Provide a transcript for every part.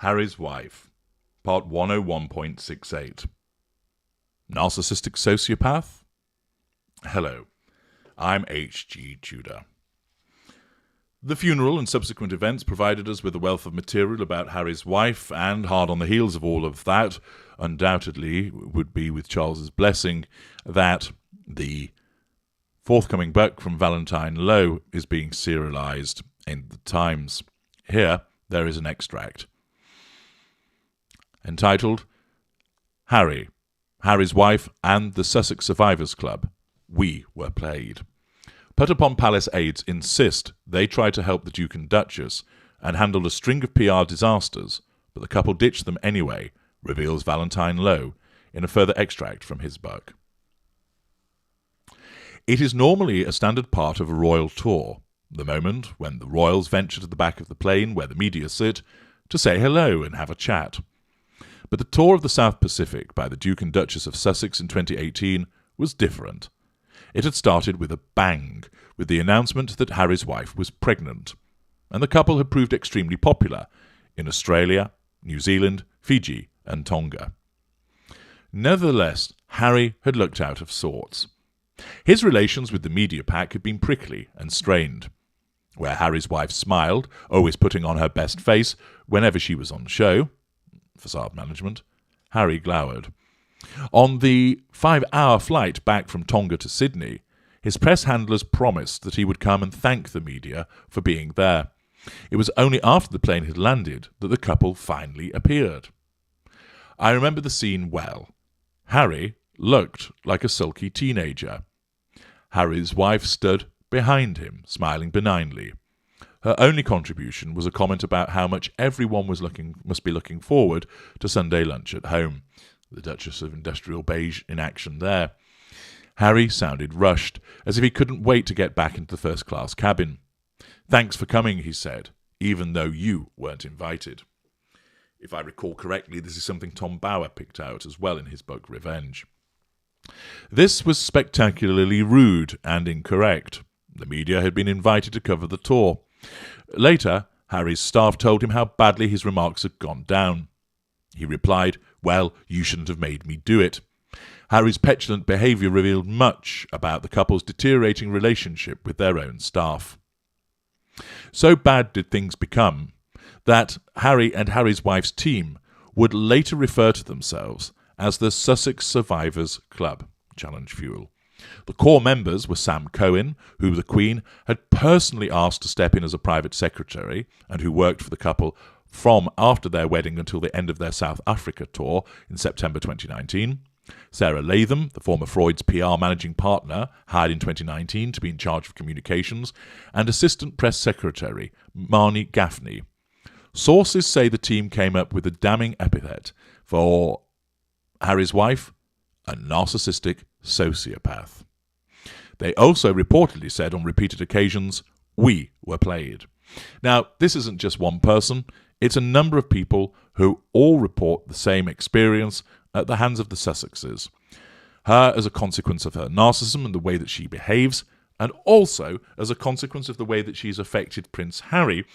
Harry's Wife, Part 101.68. Narcissistic Sociopath? Hello, I'm H.G. Tudor. The funeral and subsequent events provided us with a wealth of material about Harry's wife, and hard on the heels of all of that, undoubtedly would be with Charles's blessing, that the forthcoming book from Valentine Low is being serialized in the Times. Here, there is an extract entitled Harry's Wife and the Sussex Survivors Club. We were played. Put upon Palace aides insist they tried to help the Duke and Duchess and handled a string of PR disasters, but the couple ditched them anyway, reveals Valentine Low in a further extract from his book. It is normally a standard part of a royal tour, the moment when the royals venture to the back of the plane where the media sit to say hello and have a chat. But the tour of the South Pacific by the Duke and Duchess of Sussex in 2018 was different. It had started with a bang, with the announcement that Harry's wife was pregnant, and the couple had proved extremely popular in Australia, New Zealand, Fiji, and Tonga. Nevertheless, Harry had looked out of sorts. His relations with the media pack had been prickly and strained. Where Harry's wife smiled, always putting on her best face whenever she was on show, facade management, Harry glowered. On the 5-hour flight back from Tonga to Sydney, his press handlers promised that he would come and thank the media for being there. It was only after the plane had landed that the couple finally appeared. I remember the scene well. Harry looked like a sulky teenager. Harry's wife stood behind him, smiling benignly. Her only contribution was a comment about how much everyone must be looking forward to Sunday lunch at home. The Duchess of Industrial Beige in action there. Harry sounded rushed, as if he couldn't wait to get back into the first-class cabin. "Thanks for coming," he said, "even though you weren't invited." If I recall correctly, this is something Tom Bower picked out as well in his book Revenge. This was spectacularly rude and incorrect. The media had been invited to cover the tour. Later, Harry's staff told him how badly his remarks had gone down. He replied, "Well, you shouldn't have made me do it." Harry's petulant behaviour revealed much about the couple's deteriorating relationship with their own staff. So bad did things become that Harry and Harry's wife's team would later refer to themselves as the Sussex Survivors Club, Challenge Fuel. The core members were Sam Cohen, who the Queen had personally asked to step in as a private secretary and who worked for the couple from after their wedding until the end of their South Africa tour in September 2019. Sarah Latham, the former Freud's PR managing partner, hired in 2019 to be in charge of communications, and Assistant Press Secretary Marnie Gaffney. Sources say the team came up with a damning epithet for Harry's wife, a narcissistic sociopath. They also reportedly said on repeated occasions, "We were played." Now, this isn't just one person, it's a number of people who all report the same experience at the hands of the Sussexes. Her as a consequence of her narcissism and the way that she behaves, and also as a consequence of the way that she's affected Prince Harry,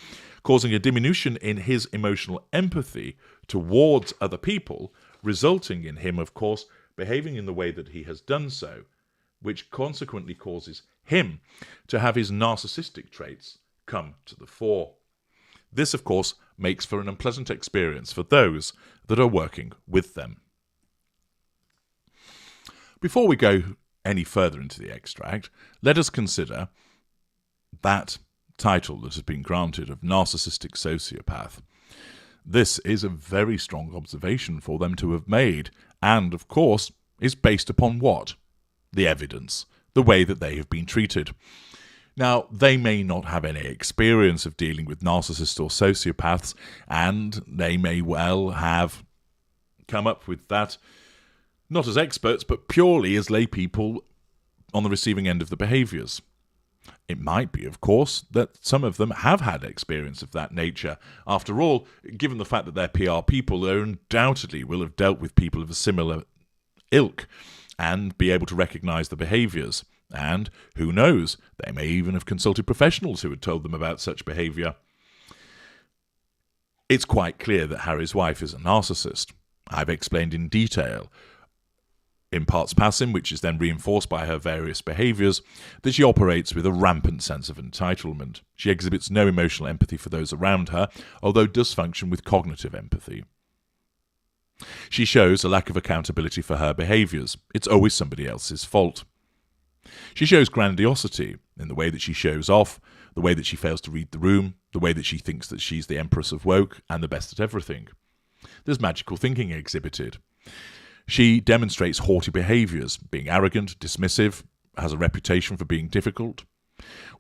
causing a diminution in his emotional empathy towards other people, resulting in him, of course, behaving in the way that he has done so, which consequently causes him to have his narcissistic traits come to the fore. This, of course, makes for an unpleasant experience for those that are working with them. Before we go any further into the extract, let us consider that title that has been granted of Narcissistic Sociopath. This is a very strong observation for them to have made, and, of course, is based upon what? The evidence, the way that they have been treated. Now, they may not have any experience of dealing with narcissists or sociopaths, and they may well have come up with that, not as experts, but purely as lay people on the receiving end of the behaviours. It might be, of course, that some of them have had experience of that nature. After all, given the fact that they're PR people, they undoubtedly will have dealt with people of a similar ilk and be able to recognise the behaviours. And, who knows, they may even have consulted professionals who had told them about such behaviour. It's quite clear that Harry's wife is a narcissist. I've explained in detail, in parts passing, which is then reinforced by her various behaviours, that she operates with a rampant sense of entitlement. She exhibits no emotional empathy for those around her, although does function with cognitive empathy. She shows a lack of accountability for her behaviours. It's always somebody else's fault. She shows grandiosity in the way that she shows off, the way that she fails to read the room, the way that she thinks that she's the Empress of Woke and the best at everything. There's magical thinking exhibited. She demonstrates haughty behaviours, being arrogant, dismissive, has a reputation for being difficult.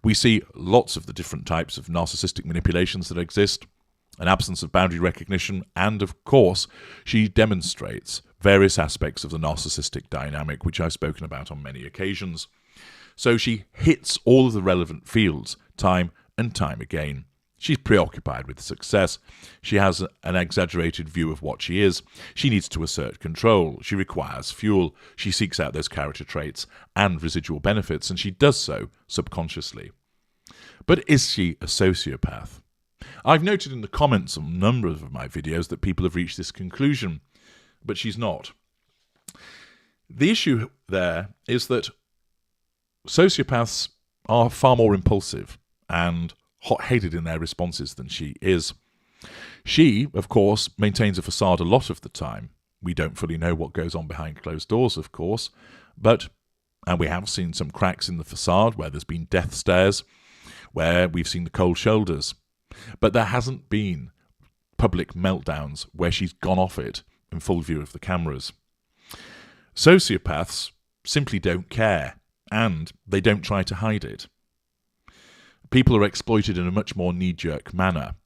We see lots of the different types of narcissistic manipulations that exist, an absence of boundary recognition, and, of course, she demonstrates various aspects of the narcissistic dynamic, which I've spoken about on many occasions. So she hits all of the relevant fields, time and time again. She's preoccupied with success. She has an exaggerated view of what she is. She needs to assert control. She requires fuel. She seeks out those character traits and residual benefits, and she does so subconsciously. But is she a sociopath? I've noted in the comments on a number of my videos that people have reached this conclusion, but she's not. The issue there is that sociopaths are far more impulsive and hot-headed in their responses than she is. She, of course, maintains a facade a lot of the time. We don't fully know what goes on behind closed doors, of course, and we have seen some cracks in the facade where there's been death stares, where we've seen the cold shoulders. But there hasn't been public meltdowns where she's gone off it in full view of the cameras. Sociopaths simply don't care, and they don't try to hide it. People are exploited in a much more knee-jerk manner.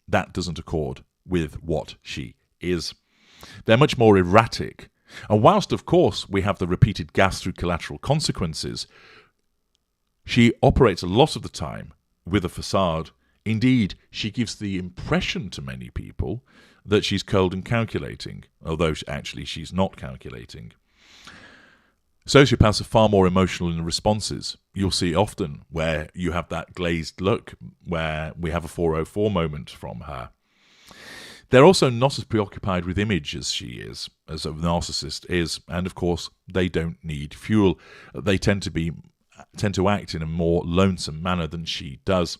That doesn't accord with what she is. They're much more erratic. And whilst, of course, we have the repeated gas through collateral consequences, she operates a lot of the time with a facade. Indeed, she gives the impression to many people that she's cold and calculating, although actually she's not calculating. Sociopaths are far more emotional in the responses. You'll see often where you have that glazed look, where we have a 404 moment from her. They're also not as preoccupied with image as she is, as a narcissist is, and of course they don't need fuel. They tend to act in a more lonesome manner than she does.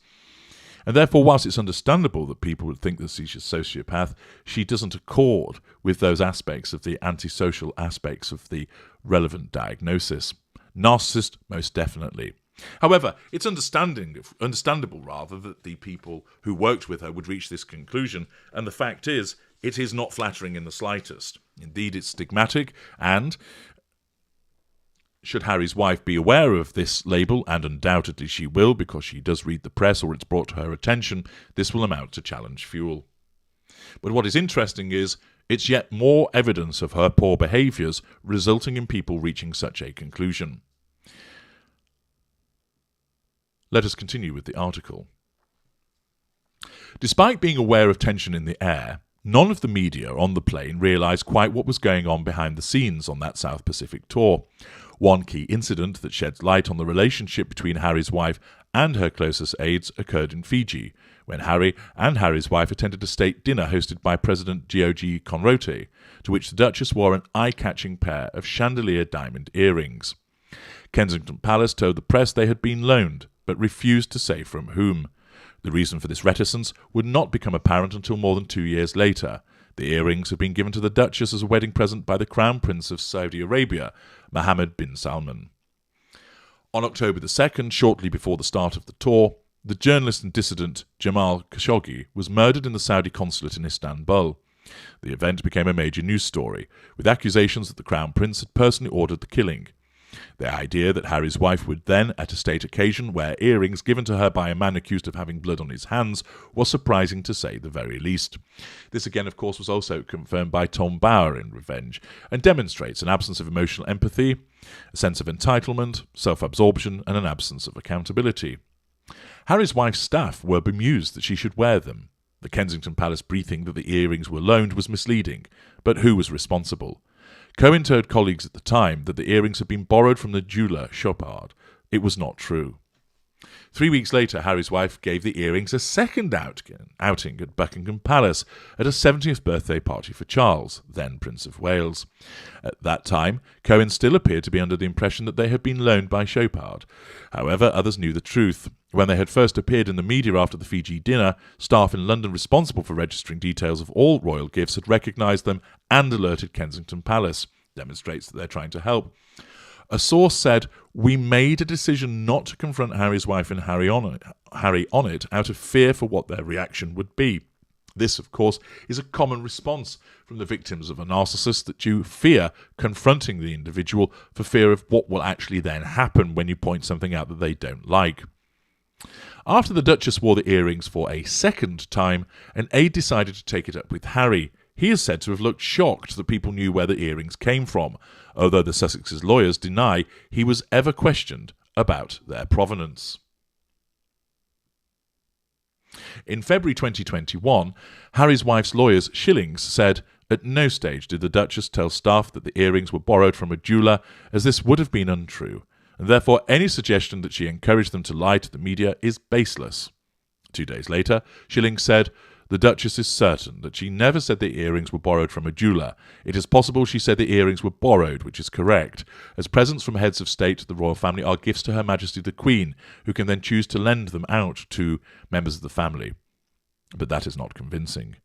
And therefore, whilst it's understandable that people would think that she's a sociopath, she doesn't accord with those aspects of the antisocial aspects of the relevant diagnosis. Narcissist, most definitely. However, it's understandable that the people who worked with her would reach this conclusion, and the fact is, it is not flattering in the slightest. Indeed, it's stigmatic, and should Harry's wife be aware of this label, and undoubtedly she will because she does read the press or it's brought to her attention, this will amount to challenge fuel. But what is interesting is it's yet more evidence of her poor behaviours resulting in people reaching such a conclusion. Let us continue with the article. Despite being aware of tension in the air, none of the media on the plane realised quite what was going on behind the scenes on that South Pacific tour. One key incident that sheds light on the relationship between Harry's wife and her closest aides occurred in Fiji, when Harry and Harry's wife attended a state dinner hosted by President Georgi Conrote, to which the Duchess wore an eye-catching pair of chandelier diamond earrings. Kensington Palace told the press they had been loaned, but refused to say from whom. The reason for this reticence would not become apparent until more than 2 years later. The earrings had been given to the Duchess as a wedding present by the Crown Prince of Saudi Arabia, Mohammed bin Salman. On October the 2nd, shortly before the start of the tour, the journalist and dissident Jamal Khashoggi was murdered in the Saudi consulate in Istanbul. The event became a major news story, with accusations that the Crown Prince had personally ordered the killing. The idea that Harry's wife would then, at a state occasion, wear earrings given to her by a man accused of having blood on his hands was surprising to say the very least. This again, of course, was also confirmed by Tom Bower in Revenge, and demonstrates an absence of emotional empathy, a sense of entitlement, self-absorption, and an absence of accountability. Harry's wife's staff were bemused that she should wear them. The Kensington Palace briefing that the earrings were loaned was misleading, but who was responsible? Cohen told colleagues at the time that the earrings had been borrowed from the jeweller Chopard. It was not true. 3 weeks later, Harry's wife gave the earrings a second outing at Buckingham Palace at a 70th birthday party for Charles, then Prince of Wales. At that time, Cohen still appeared to be under the impression that they had been loaned by Chopard. However, others knew the truth. When they had first appeared in the media after the Fiji dinner, staff in London responsible for registering details of all royal gifts had recognised them and alerted Kensington Palace. Demonstrates that they're trying to help. A source said, "We made a decision not to confront Harry's wife and Harry on it out of fear for what their reaction would be." This, of course, is a common response from the victims of a narcissist, that you fear confronting the individual for fear of what will actually then happen when you point something out that they don't like. After the Duchess wore the earrings for a second time, an aide decided to take it up with Harry. He is said to have looked shocked that people knew where the earrings came from, although the Sussex's lawyers deny he was ever questioned about their provenance. In February 2021, Harry's wife's lawyers, Schillings, said, "At no stage did the Duchess tell staff that the earrings were borrowed from a jeweller, as this would have been untrue, and therefore any suggestion that she encouraged them to lie to the media is baseless." 2 days later, Schillings said, "The Duchess is certain that she never said the earrings were borrowed from a jeweller. It is possible she said the earrings were borrowed, which is correct, as presents from heads of state to the royal family are gifts to Her Majesty the Queen, who can then choose to lend them out to members of the family. But that is not convincing.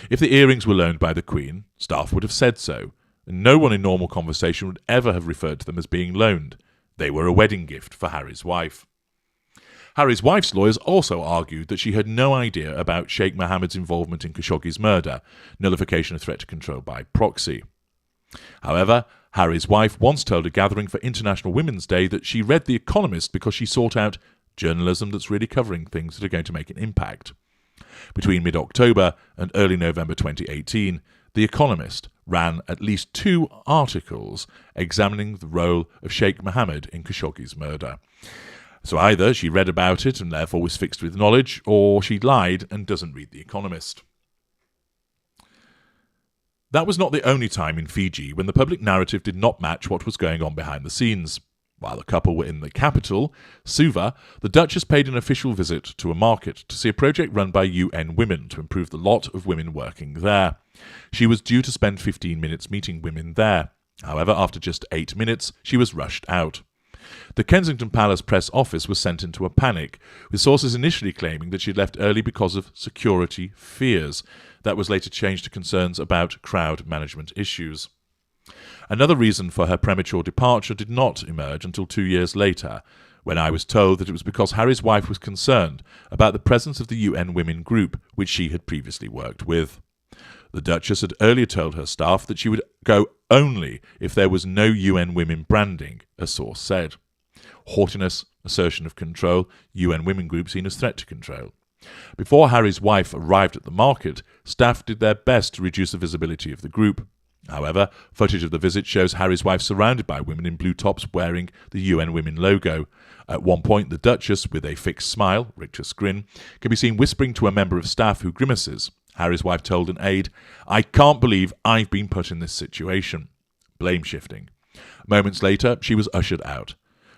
If the earrings were loaned by the Queen, staff would have said so, and no one in normal conversation would ever have referred to them as being loaned. They were a wedding gift for Harry's wife." Harry's wife's lawyers also argued that she had no idea about Sheikh Mohammed's involvement in Khashoggi's murder, nullification of threat to control by proxy. However, Harry's wife once told a gathering for International Women's Day that she read The Economist because she sought out journalism that's really covering things that are going to make an impact. Between mid-October and early November 2018, The Economist ran at least 2 articles examining the role of Sheikh Mohammed in Khashoggi's murder. So either she read about it and therefore was fixed with knowledge, or she lied and doesn't read The Economist. That was not the only time in Fiji when the public narrative did not match what was going on behind the scenes. While the couple were in the capital, Suva, the Duchess paid an official visit to a market to see a project run by UN Women to improve the lot of women working there. She was due to spend 15 minutes meeting women there. However, after just 8 minutes, she was rushed out. The Kensington Palace press office was sent into a panic, with sources initially claiming that she had left early because of security fears. That was later changed to concerns about crowd management issues. Another reason for her premature departure did not emerge until 2 years later, when I was told that it was because Harry's wife was concerned about the presence of the UN Women group, which she had previously worked with. The Duchess had earlier told her staff that she would go only if there was no UN Women branding, a source said. Haughtiness, assertion of control, UN Women group seen as threat to control. Before Harry's wife arrived at the market, staff did their best to reduce the visibility of the group. However, footage of the visit shows Harry's wife surrounded by women in blue tops wearing the UN Women logo. At one point, the Duchess, with a fixed smile, rictus grin, can be seen whispering to a member of staff who grimaces. Harry's wife told an aide, "I can't believe I've been put in this situation." Blame shifting. Moments later, she was ushered out.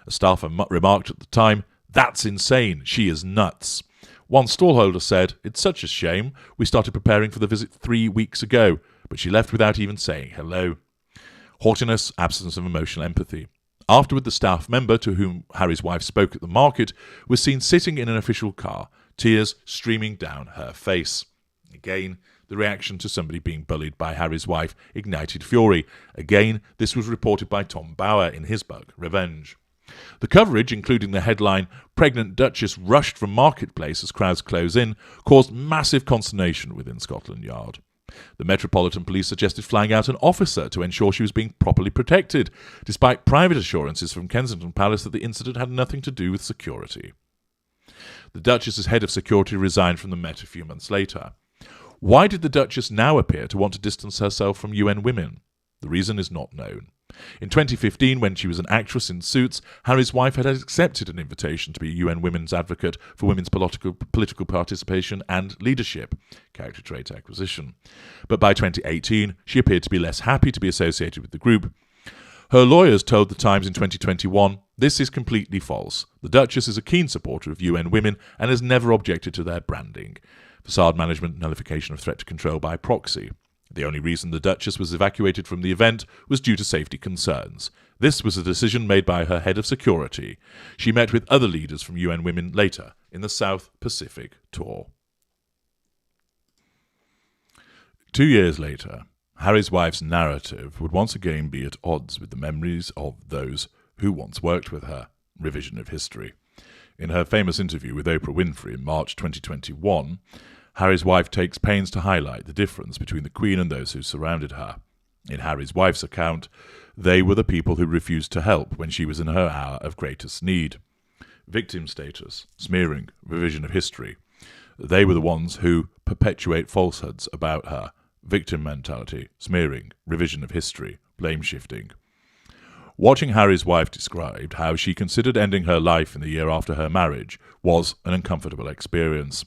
A staffer remarked at the time, "That's insane. She is nuts." One stallholder said, "It's such a shame. We started preparing for the visit 3 weeks ago, but she left without even saying hello." Haughtiness, absence of emotional empathy. Afterward, the staff member to whom Harry's wife spoke at the market was seen sitting in an official car, tears streaming down her face. Again, the reaction to somebody being bullied by Harry's wife ignited fury. Again, this was reported by Tom Bauer in his book, Revenge. The coverage, including the headline, "Pregnant Duchess Rushed from Marketplace as Crowds Close In," caused massive consternation within Scotland Yard. The Metropolitan Police suggested flying out an officer to ensure she was being properly protected, despite private assurances from Kensington Palace that the incident had nothing to do with security. The Duchess's head of security resigned from the Met a few months later. Why did the Duchess now appear to want to distance herself from UN Women? The reason is not known. In 2015, when she was an actress in Suits, Harry's wife had accepted an invitation to be a UN Women's advocate for women's political participation and leadership, character trait acquisition. But by 2018, she appeared to be less happy to be associated with the group. Her lawyers told The Times in 2021, This is completely false. The Duchess is a keen supporter of UN Women and has never objected to their branding. Facade management, nullification of threat to control by proxy. The only reason the Duchess was evacuated from the event was due to safety concerns. This was a decision made by her head of security. She met with other leaders from UN Women later in the South Pacific tour. 2 years later, Harry's wife's narrative would once again be at odds with the memories of those who once worked with her. Revision of history. In her famous interview with Oprah Winfrey in March 2021, Harry's wife takes pains to highlight the difference between the Queen and those who surrounded her. In Harry's wife's account, they were the people who refused to help when she was in her hour of greatest need. Victim status, smearing, revision of history. They were the ones who perpetuate falsehoods about her. Victim mentality, smearing, revision of history, blame shifting. Watching Harry's wife described how she considered ending her life in the year after her marriage was an uncomfortable experience.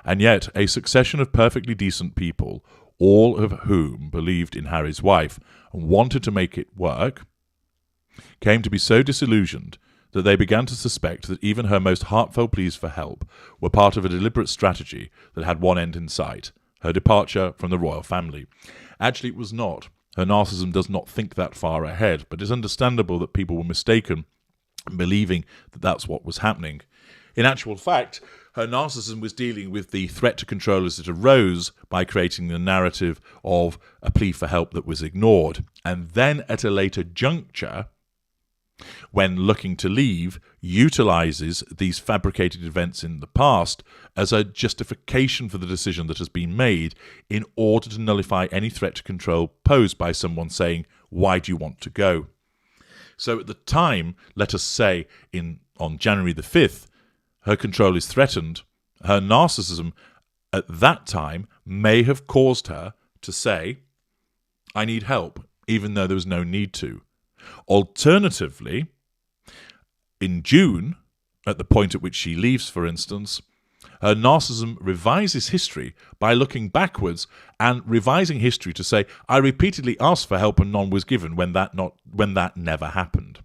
And yet, a succession of perfectly decent people, all of whom believed in Harry's wife and wanted to make it work, came to be so disillusioned that they began to suspect that even her most heartfelt pleas for help were part of a deliberate strategy that had one end in sight, her departure from the royal family. Actually, it was not. Her narcissism does not think that far ahead, but it's understandable that people were mistaken in believing that that's what was happening. In actual fact, her narcissism was dealing with the threat to control as it arose by creating the narrative of a plea for help that was ignored. And then at a later juncture, when looking to leave, utilizes these fabricated events in the past as a justification for the decision that has been made in order to nullify any threat to control posed by someone saying, "Why do you want to go?" So at the time, let us say on January the 5th, her control is threatened. Her narcissism at that time may have caused her to say, "I need help," even though there was no need to. Alternatively, in June, at the point at which she leaves, for instance, her narcissism revises history by looking backwards and revising history to say, "I repeatedly asked for help and none was given," when that never happened.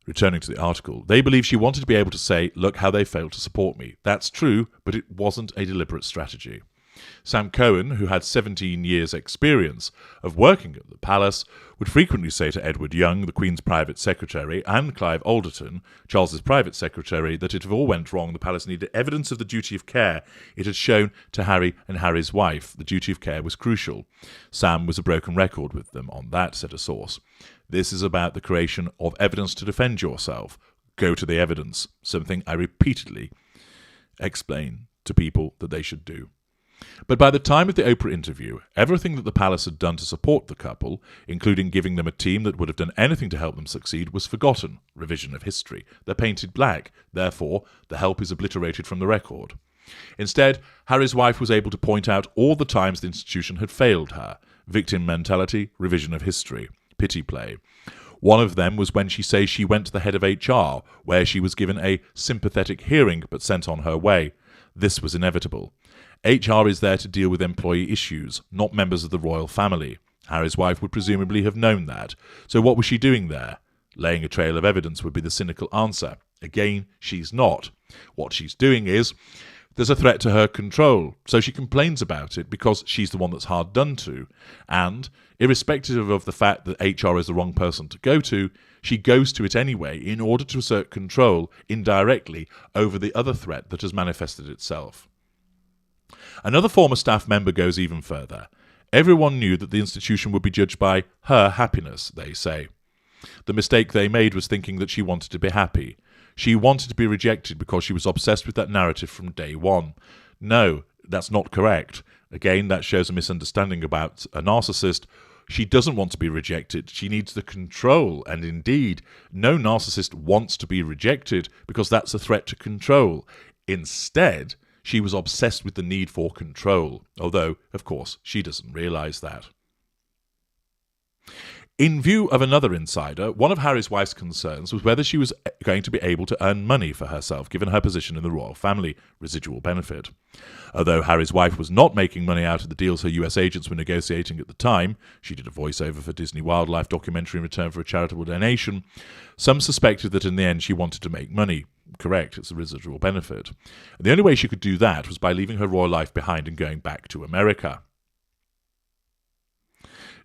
Returning to the article, they believe she wanted to be able to say, "Look how they failed to support me." That's true, but it wasn't a deliberate strategy. Sam Cohen, who had 17 years' experience of working at the palace, would frequently say to Edward Young, the Queen's private secretary, and Clive Alderton, Charles's private secretary, that if all went wrong, the palace needed evidence of the duty of care it had shown to Harry and Harry's wife. The duty of care was crucial. Sam was a broken record with them on that, said a source. This is about the creation of evidence to defend yourself. Go to the evidence, something I repeatedly explain to people that they should do. But by the time of the Oprah interview, everything that the palace had done to support the couple, including giving them a team that would have done anything to help them succeed, was forgotten. Revision of history. They're painted black. Therefore, the help is obliterated from the record. Instead, Harry's wife was able to point out all the times the institution had failed her. Victim mentality, revision of history, pity play. One of them was when she says she went to the head of HR, where she was given a sympathetic hearing but sent on her way. This was inevitable. HR is there to deal with employee issues, not members of the royal family. Harry's wife would presumably have known that. So what was she doing there? Laying a trail of evidence would be the cynical answer. Again, she's not. What she's doing is, there's a threat to her control, so she complains about it because she's the one that's hard done to. And, irrespective of the fact that HR is the wrong person to go to, she goes to it anyway in order to assert control indirectly over the other threat that has manifested itself. Another former staff member goes even further. Everyone knew that the institution would be judged by her happiness, they say. The mistake they made was thinking that she wanted to be happy. She wanted to be rejected because she was obsessed with that narrative from day one. No, that's not correct. Again, that shows a misunderstanding about a narcissist. She doesn't want to be rejected. She needs the control. And indeed, no narcissist wants to be rejected because that's a threat to control. Instead, she was obsessed with the need for control, although, of course, she doesn't realize that. In view of another insider, one of Harry's wife's concerns was whether she was going to be able to earn money for herself given her position in the royal family, residual benefit. Although Harry's wife was not making money out of the deals her US agents were negotiating at the time, she did a voiceover for Disney Wildlife documentary in return for a charitable donation, some suspected that in the end she wanted to make money. Correct, it's a residual benefit. And the only way she could do that was by leaving her royal life behind and going back to America.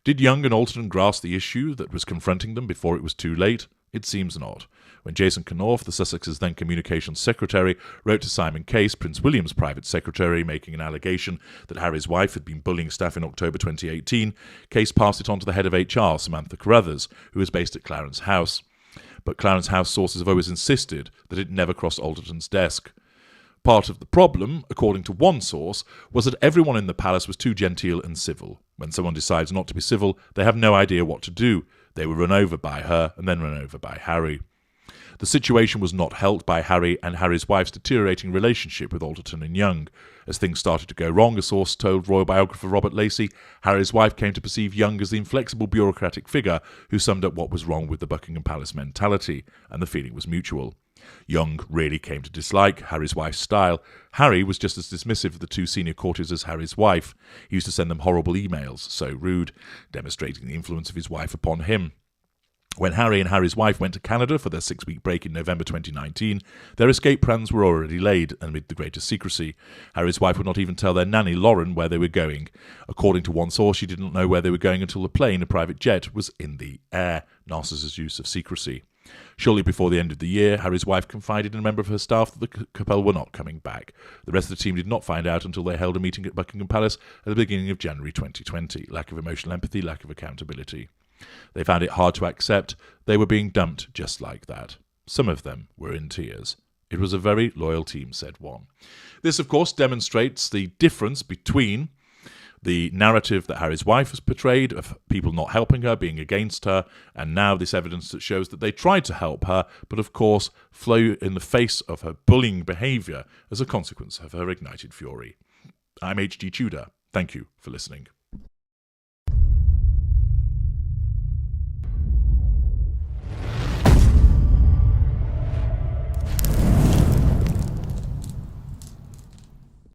Did Young and Alderton grasp the issue that was confronting them before it was too late? It seems not. When Jason Knorth, the Sussex's then communications secretary, wrote to Simon Case, Prince William's private secretary, making an allegation that Harry's wife had been bullying staff in October 2018, Case passed it on to the head of HR, Samantha Carruthers, who is based at Clarence House. But Clarence House sources have always insisted that it never crossed Alderton's desk. Part of the problem, according to one source, was that everyone in the palace was too genteel and civil. When someone decides not to be civil, they have no idea what to do. They were run over by her and then run over by Harry. The situation was not helped by Harry and Harry's wife's deteriorating relationship with Alderton and Young. As things started to go wrong, a source told royal biographer Robert Lacey, Harry's wife came to perceive Young as the inflexible bureaucratic figure who summed up what was wrong with the Buckingham Palace mentality, and the feeling was mutual. Young really came to dislike Harry's wife's style. Harry was just as dismissive of the two senior courtiers as Harry's wife. He used to send them horrible emails, so rude, demonstrating the influence of his wife upon him. When Harry and Harry's wife went to Canada for their 6-week break in November 2019, their escape plans were already laid amid the greatest secrecy. Harry's wife would not even tell their nanny, Lauren, where they were going. According to one source, she didn't know where they were going until the plane, a private jet, was in the air. Narcissus' use of secrecy. Shortly before the end of the year, Harry's wife confided in a member of her staff that the couple were not coming back. The rest of the team did not find out until they held a meeting at Buckingham Palace at the beginning of January 2020. Lack of emotional empathy, lack of accountability. They found it hard to accept they were being dumped just like that. Some of them were in tears. It was a very loyal team, said one. This, of course, demonstrates the difference between the narrative that Harry's wife has portrayed of people not helping her, being against her, and now this evidence that shows that they tried to help her, but of course flew in the face of her bullying behaviour as a consequence of her ignited fury. I'm H.G. Tudor. Thank you for listening.